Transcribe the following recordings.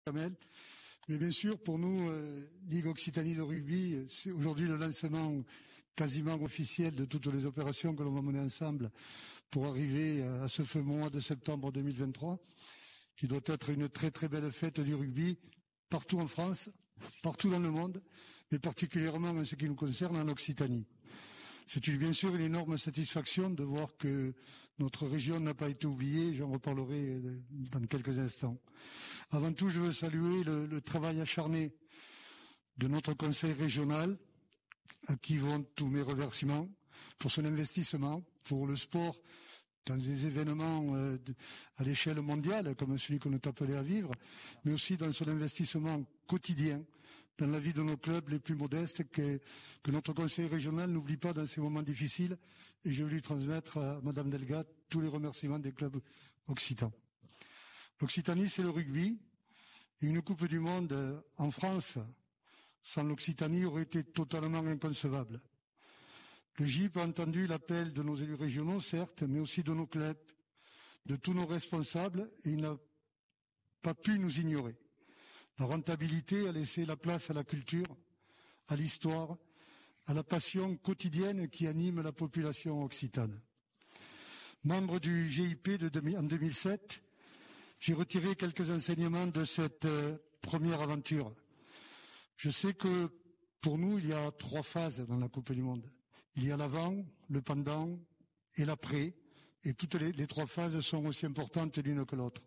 Kamel. Mais bien sûr, pour nous, Ligue Occitanie de rugby, c'est aujourd'hui le lancement quasiment officiel de toutes les opérations que l'on va mener ensemble pour arriver à ce fameux mois de septembre 2023, qui doit être une très très belle fête du rugby partout en France, partout dans le monde, mais particulièrement en ce qui nous concerne en Occitanie. C'est bien sûr une énorme satisfaction de voir que notre région n'a pas été oubliée, j'en reparlerai dans quelques instants. Avant tout, je veux saluer le travail acharné de notre conseil régional, à qui vont tous mes remerciements, pour son investissement, pour le sport dans des événements à l'échelle mondiale, comme celui qu'on est appelé à vivre, mais aussi dans son investissement quotidien dans la vie de nos clubs les plus modestes que notre conseil régional n'oublie pas dans ces moments difficiles, et je vais lui transmettre à Madame Delga tous les remerciements des clubs occitans. L'Occitanie, c'est le rugby, et une Coupe du Monde en France sans l'Occitanie aurait été totalement inconcevable. Le GIP a entendu l'appel de nos élus régionaux, certes, mais aussi de nos clubs, de tous nos responsables, et il n'a pas pu nous ignorer. La rentabilité a laissé la place à la culture, à l'histoire, à la passion quotidienne qui anime la population occitane. Membre du GIP en 2007, j'ai retiré quelques enseignements de cette première aventure. Je sais que pour nous, il y a 3 phases dans la Coupe du Monde. Il y a l'avant, le pendant et l'après, et toutes les 3 phases sont aussi importantes l'une que l'autre.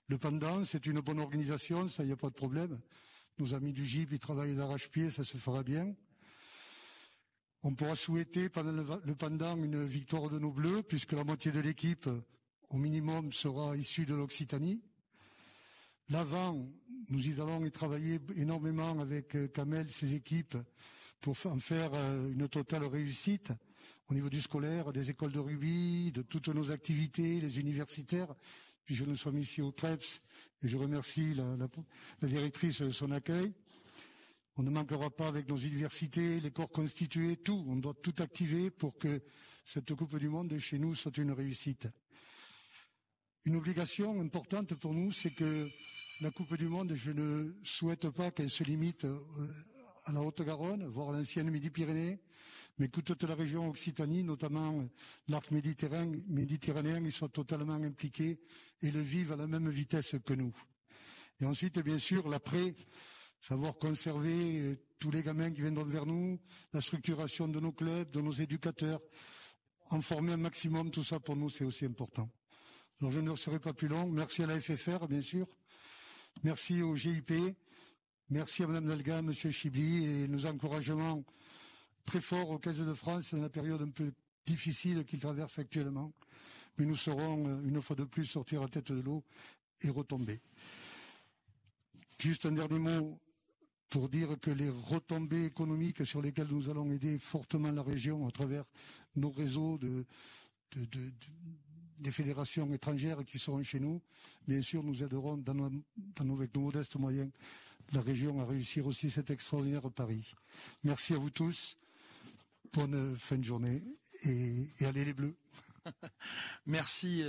Le pendant, c'est une bonne organisation, ça, il n'y a pas de problème. Nos amis du GIP, ils travaillent d'arrache-pied, ça se fera bien. On pourra souhaiter pendant le pendant une victoire de nos Bleus, puisque la moitié de l'équipe, au minimum, sera issue de l'Occitanie. L'avant, nous y allons y travailler énormément avec Kamel, ses équipes, pour en faire une totale réussite au niveau du scolaire, des écoles de rugby, de toutes nos activités, les universitaires. Puis nous sommes ici au TREPS et je remercie la directrice de son accueil. On ne manquera pas avec nos universités, les corps constitués, tout. On doit tout activer pour que cette Coupe du Monde chez nous soit une réussite. Une obligation importante pour nous, c'est que la Coupe du Monde, je ne souhaite pas qu'elle se limite à la Haute-Garonne, voire à l'ancienne Midi-Pyrénées, mais que toute la région Occitanie, notamment l'arc méditerranéen, ils soient totalement impliqués et le vivent à la même vitesse que nous. Et ensuite, bien sûr, l'après, savoir conserver tous les gamins qui viendront vers nous, la structuration de nos clubs, de nos éducateurs, en former un maximum, tout ça pour nous, c'est aussi important. Alors je ne serai pas plus long. Merci à la FFR, bien sûr. Merci au GIP. Merci à Mme Delga, M. Chibli, et nos encouragements très forts aux Caisses de France dans la période un peu difficile qu'ils traversent actuellement. Mais nous saurons, une fois de plus, sortir la tête de l'eau et retomber. Juste un dernier mot pour dire que les retombées économiques sur lesquelles nous allons aider fortement la région à travers nos réseaux des fédérations étrangères qui seront chez nous, bien sûr, nous aiderons avec nos modestes moyens la région à réussir aussi cet extraordinaire pari. Merci à vous tous. Bonne fin de journée et allez les Bleus. Merci.